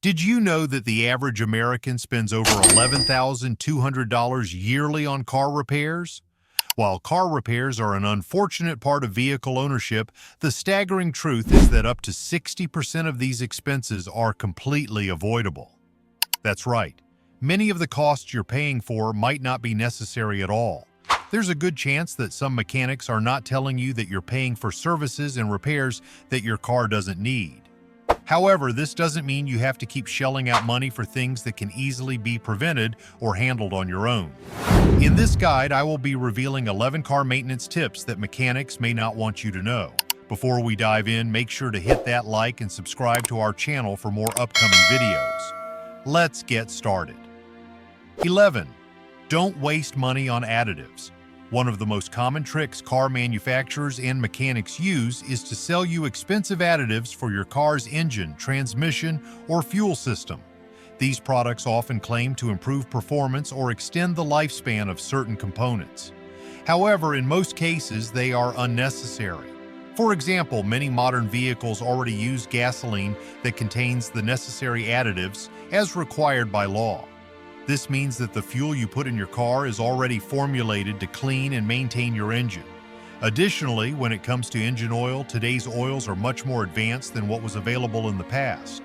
Did you know that the average American spends over $11,200 yearly on car repairs? While car repairs are an unfortunate part of vehicle ownership, the staggering truth is that up to 60% of these expenses are completely avoidable. That's right. Many of the costs you're paying for might not be necessary at all. There's a good chance that some mechanics are not telling you that you're paying for services and repairs that your car doesn't need. However, this doesn't mean you have to keep shelling out money for things that can easily be prevented or handled on your own. In this guide, I will be revealing 11 car maintenance tips that mechanics may not want you to know. Before we dive in, make sure to hit that like and subscribe to our channel for more upcoming videos. Let's get started. 11. Don't waste money on additives. One of the most common tricks car manufacturers and mechanics use is to sell you expensive additives for your car's engine, transmission, or fuel system. These products often claim to improve performance or extend the lifespan of certain components. However, in most cases, they are unnecessary. For example, many modern vehicles already use gasoline that contains the necessary additives as required by law. This means that the fuel you put in your car is already formulated to clean and maintain your engine. Additionally, when it comes to engine oil, today's oils are much more advanced than what was available in the past.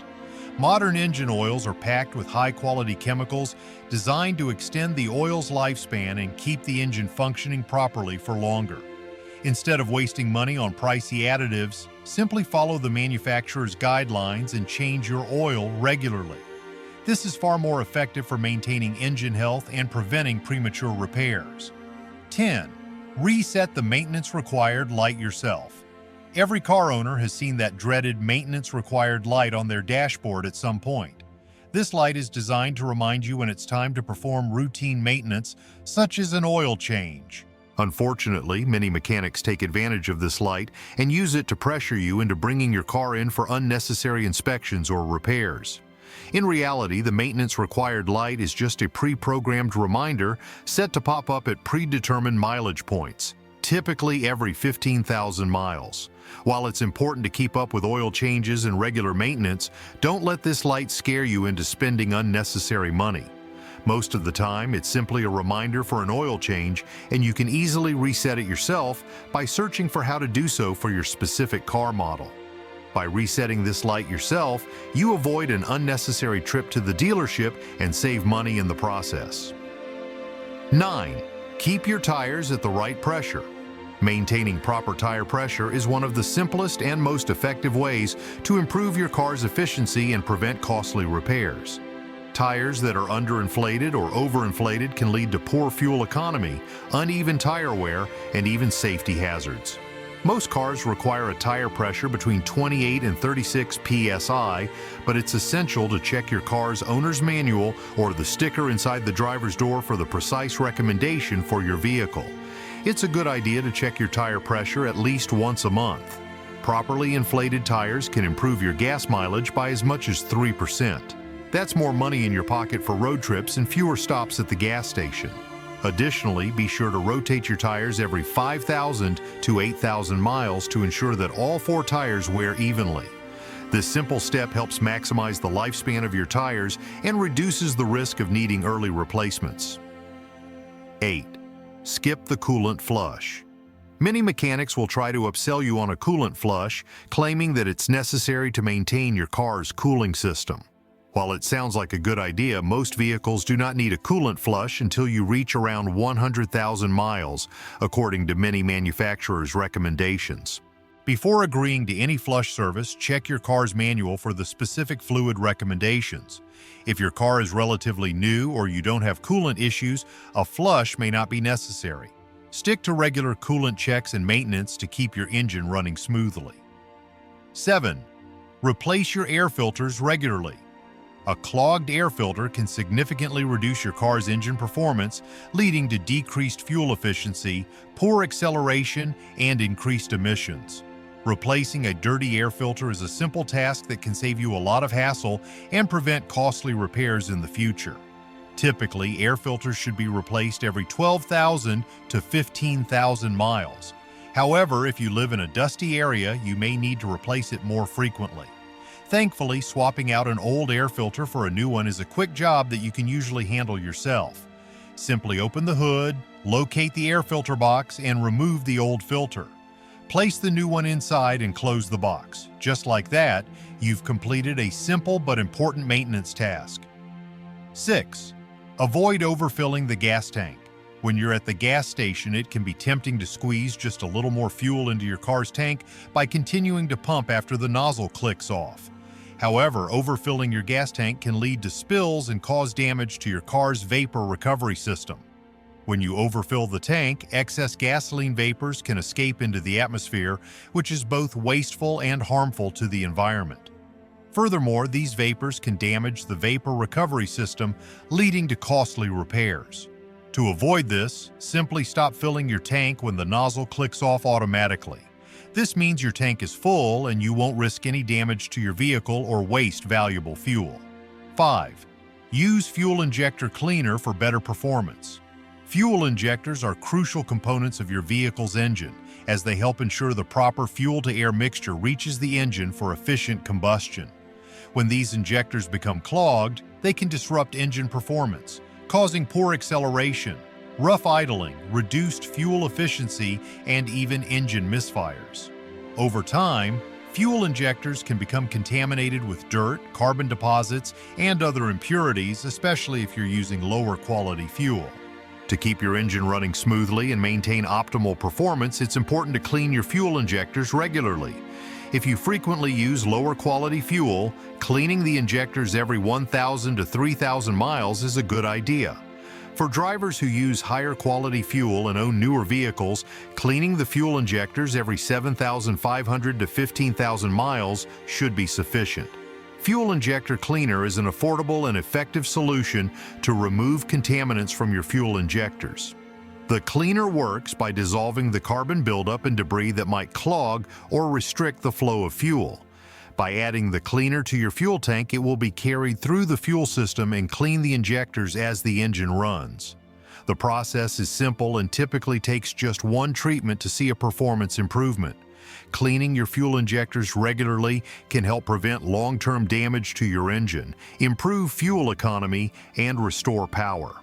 Modern engine oils are packed with high-quality chemicals designed to extend the oil's lifespan and keep the engine functioning properly for longer. Instead of wasting money on pricey additives, simply follow the manufacturer's guidelines and change your oil regularly. This is far more effective for maintaining engine health and preventing premature repairs. 10. Reset the maintenance required light yourself. Every car owner has seen that dreaded maintenance required light on their dashboard at some point. This light is designed to remind you when it's time to perform routine maintenance, such as an oil change. Unfortunately, many mechanics take advantage of this light and use it to pressure you into bringing your car in for unnecessary inspections or repairs. In reality, the maintenance required light is just a pre-programmed reminder set to pop up at predetermined mileage points, typically every 15,000 miles. While it's important to keep up with oil changes and regular maintenance, don't let this light scare you into spending unnecessary money. Most of the time, it's simply a reminder for an oil change, and you can easily reset it yourself by searching for how to do so for your specific car model. By resetting this light yourself, you avoid an unnecessary trip to the dealership and save money in the process. 9. Keep your tires at the right pressure. Maintaining proper tire pressure is one of the simplest and most effective ways to improve your car's efficiency and prevent costly repairs. Tires that are underinflated or overinflated can lead to poor fuel economy, uneven tire wear, and even safety hazards. Most cars require a tire pressure between 28 and 36 psi, but it's essential to check your car's owner's manual or the sticker inside the driver's door for the precise recommendation for your vehicle. It's a good idea to check your tire pressure at least once a month. Properly inflated tires can improve your gas mileage by as much as 3%. That's more money in your pocket for road trips and fewer stops at the gas station. Additionally, be sure to rotate your tires every 5,000 to 8,000 miles to ensure that all 4 tires wear evenly. This simple step helps maximize the lifespan of your tires and reduces the risk of needing early replacements. 8. Skip the coolant flush. Many mechanics will try to upsell you on a coolant flush, claiming that it's necessary to maintain your car's cooling system. While it sounds like a good idea, most vehicles do not need a coolant flush until you reach around 100,000 miles, according to many manufacturers' recommendations. Before agreeing to any flush service, check your car's manual for the specific fluid recommendations. If your car is relatively new or you don't have coolant issues, a flush may not be necessary. Stick to regular coolant checks and maintenance to keep your engine running smoothly. 7. Replace your air filters regularly. A clogged air filter can significantly reduce your car's engine performance, leading to decreased fuel efficiency, poor acceleration, and increased emissions. Replacing a dirty air filter is a simple task that can save you a lot of hassle and prevent costly repairs in the future. Typically, air filters should be replaced every 12,000 to 15,000 miles. However, if you live in a dusty area, you may need to replace it more frequently. Thankfully, swapping out an old air filter for a new one is a quick job that you can usually handle yourself. Simply open the hood, locate the air filter box, and remove the old filter. Place the new one inside and close the box. Just like that, you've completed a simple but important maintenance task. 6. Avoid overfilling the gas tank. When you're at the gas station, it can be tempting to squeeze just a little more fuel into your car's tank by continuing to pump after the nozzle clicks off. However, overfilling your gas tank can lead to spills and cause damage to your car's vapor recovery system. When you overfill the tank, excess gasoline vapors can escape into the atmosphere, which is both wasteful and harmful to the environment. Furthermore, these vapors can damage the vapor recovery system, leading to costly repairs. To avoid this, simply stop filling your tank when the nozzle clicks off automatically. This means your tank is full and you won't risk any damage to your vehicle or waste valuable fuel. 5. Use fuel injector cleaner for better performance. Fuel injectors are crucial components of your vehicle's engine, as they help ensure the proper fuel-to-air mixture reaches the engine for efficient combustion. When these injectors become clogged, they can disrupt engine performance, causing poor acceleration, rough idling, reduced fuel efficiency, and even engine misfires. Over time, fuel injectors can become contaminated with dirt, carbon deposits, and other impurities, especially if you're using lower quality fuel. To keep your engine running smoothly and maintain optimal performance, it's important to clean your fuel injectors regularly. If you frequently use lower quality fuel, cleaning the injectors every 1,000 to 3,000 miles is a good idea. For drivers who use higher quality fuel and own newer vehicles, cleaning the fuel injectors every 7,500 to 15,000 miles should be sufficient. Fuel injector cleaner is an affordable and effective solution to remove contaminants from your fuel injectors. The cleaner works by dissolving the carbon buildup and debris that might clog or restrict the flow of fuel. By adding the cleaner to your fuel tank, it will be carried through the fuel system and clean the injectors as the engine runs. The process is simple and typically takes just one treatment to see a performance improvement. Cleaning your fuel injectors regularly can help prevent long-term damage to your engine, improve fuel economy, and restore power.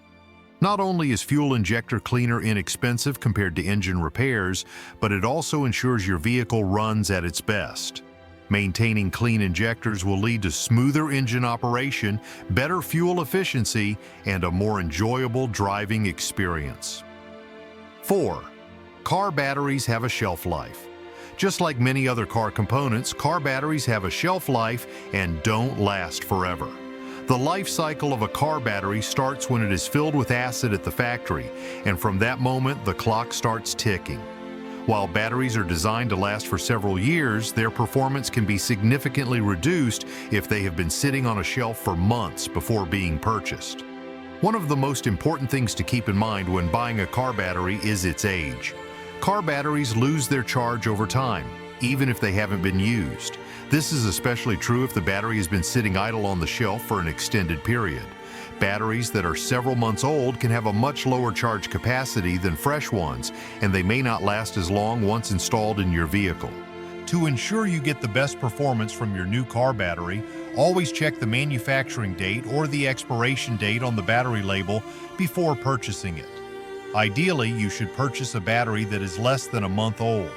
Not only is fuel injector cleaner inexpensive compared to engine repairs, but it also ensures your vehicle runs at its best. Maintaining clean injectors will lead to smoother engine operation, better fuel efficiency, and a more enjoyable driving experience. 4. Car batteries have a shelf life. Just like many other car components, car batteries have a shelf life and don't last forever. The life cycle of a car battery starts when it is filled with acid at the factory, and from that moment, the clock starts ticking. While batteries are designed to last for several years, their performance can be significantly reduced if they have been sitting on a shelf for months before being purchased. One of the most important things to keep in mind when buying a car battery is its age. Car batteries lose their charge over time, even if they haven't been used. This is especially true if the battery has been sitting idle on the shelf for an extended period. Batteries that are several months old can have a much lower charge capacity than fresh ones, and they may not last as long once installed in your vehicle. To ensure you get the best performance from your new car battery, always check the manufacturing date or the expiration date on the battery label before purchasing it. Ideally, you should purchase a battery that is less than a month old.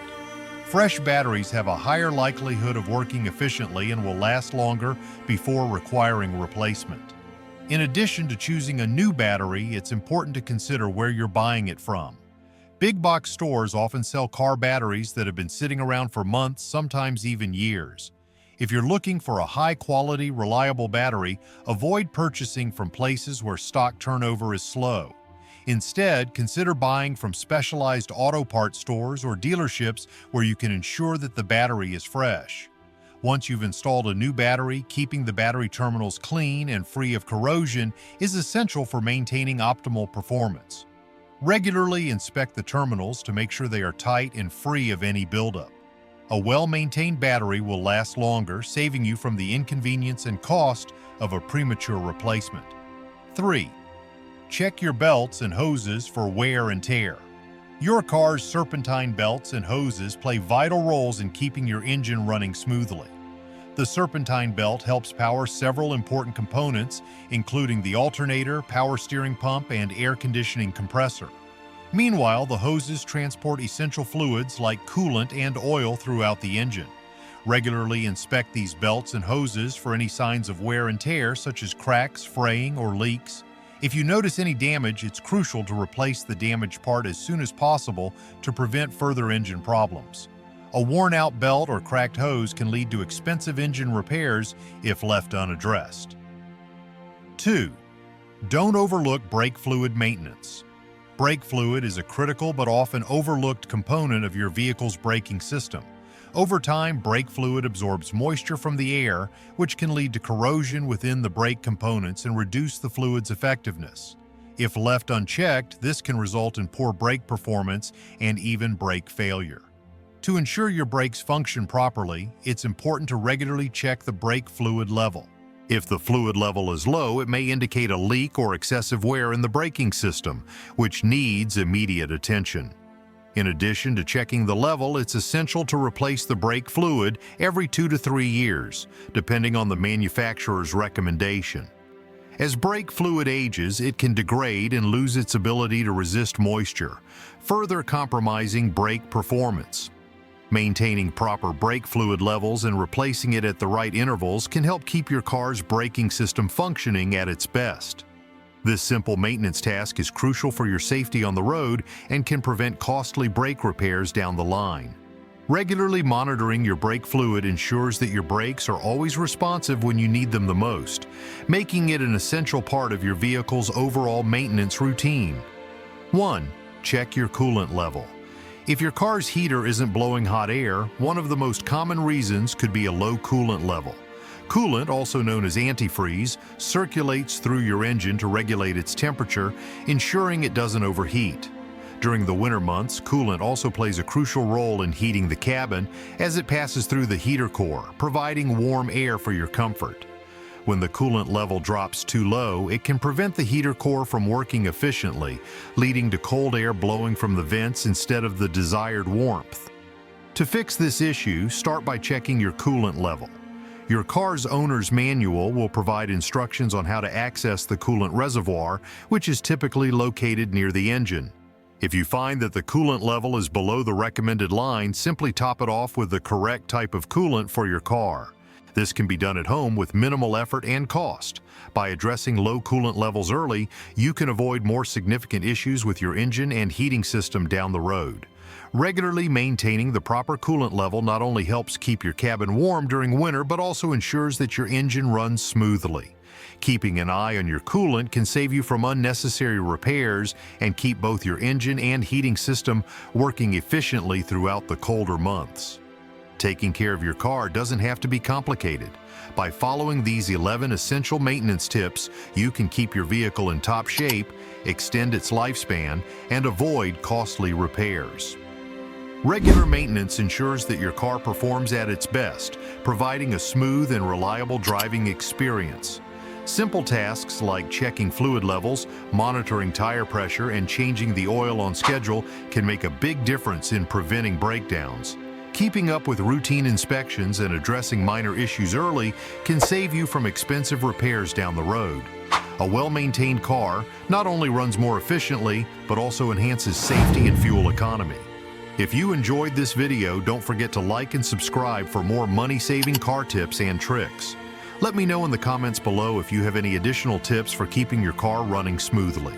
Fresh batteries have a higher likelihood of working efficiently and will last longer before requiring replacement. In addition to choosing a new battery, it's important to consider where you're buying it from. Big box stores often sell car batteries that have been sitting around for months, sometimes even years. If you're looking for a high-quality, reliable battery, avoid purchasing from places where stock turnover is slow. Instead, consider buying from specialized auto parts stores or dealerships where you can ensure that the battery is fresh. Once you've installed a new battery, keeping the battery terminals clean and free of corrosion is essential for maintaining optimal performance. Regularly inspect the terminals to make sure they are tight and free of any buildup. A well-maintained battery will last longer, saving you from the inconvenience and cost of a premature replacement. 3. Check your belts and hoses for wear and tear. Your car's serpentine belts and hoses play vital roles in keeping your engine running smoothly. The serpentine belt helps power several important components, including the alternator, power steering pump, and air conditioning compressor. Meanwhile, the hoses transport essential fluids like coolant and oil throughout the engine. Regularly inspect these belts and hoses for any signs of wear and tear, such as cracks, fraying, or leaks. If you notice any damage, it's crucial to replace the damaged part as soon as possible to prevent further engine problems. A worn-out belt or cracked hose can lead to expensive engine repairs if left unaddressed. 2. Don't overlook brake fluid maintenance. Brake fluid is a critical but often overlooked component of your vehicle's braking system. Over time, brake fluid absorbs moisture from the air, which can lead to corrosion within the brake components and reduce the fluid's effectiveness. If left unchecked, this can result in poor brake performance and even brake failure. To ensure your brakes function properly, it's important to regularly check the brake fluid level. If the fluid level is low, it may indicate a leak or excessive wear in the braking system, which needs immediate attention. In addition to checking the level, it's essential to replace the brake fluid every 2 to 3 years, depending on the manufacturer's recommendation. As brake fluid ages, it can degrade and lose its ability to resist moisture, further compromising brake performance. Maintaining proper brake fluid levels and replacing it at the right intervals can help keep your car's braking system functioning at its best. This simple maintenance task is crucial for your safety on the road and can prevent costly brake repairs down the line. Regularly monitoring your brake fluid ensures that your brakes are always responsive when you need them the most, making it an essential part of your vehicle's overall maintenance routine. 1. Check your coolant level. If your car's heater isn't blowing hot air, one of the most common reasons could be a low coolant level. Coolant, also known as antifreeze, circulates through your engine to regulate its temperature, ensuring it doesn't overheat. During the winter months, coolant also plays a crucial role in heating the cabin as it passes through the heater core, providing warm air for your comfort. When the coolant level drops too low, it can prevent the heater core from working efficiently, leading to cold air blowing from the vents instead of the desired warmth. To fix this issue, start by checking your coolant level. Your car's owner's manual will provide instructions on how to access the coolant reservoir, which is typically located near the engine. If you find that the coolant level is below the recommended line, simply top it off with the correct type of coolant for your car. This can be done at home with minimal effort and cost. By addressing low coolant levels early, you can avoid more significant issues with your engine and heating system down the road. Regularly maintaining the proper coolant level not only helps keep your cabin warm during winter, but also ensures that your engine runs smoothly. Keeping an eye on your coolant can save you from unnecessary repairs and keep both your engine and heating system working efficiently throughout the colder months. Taking care of your car doesn't have to be complicated. By following these 11 essential maintenance tips, you can keep your vehicle in top shape, extend its lifespan, and avoid costly repairs. Regular maintenance ensures that your car performs at its best, providing a smooth and reliable driving experience. Simple tasks like checking fluid levels, monitoring tire pressure, and changing the oil on schedule can make a big difference in preventing breakdowns. Keeping up with routine inspections and addressing minor issues early can save you from expensive repairs down the road. A well-maintained car not only runs more efficiently, but also enhances safety and fuel economy. If you enjoyed this video, don't forget to like and subscribe for more money-saving car tips and tricks. Let me know in the comments below if you have any additional tips for keeping your car running smoothly.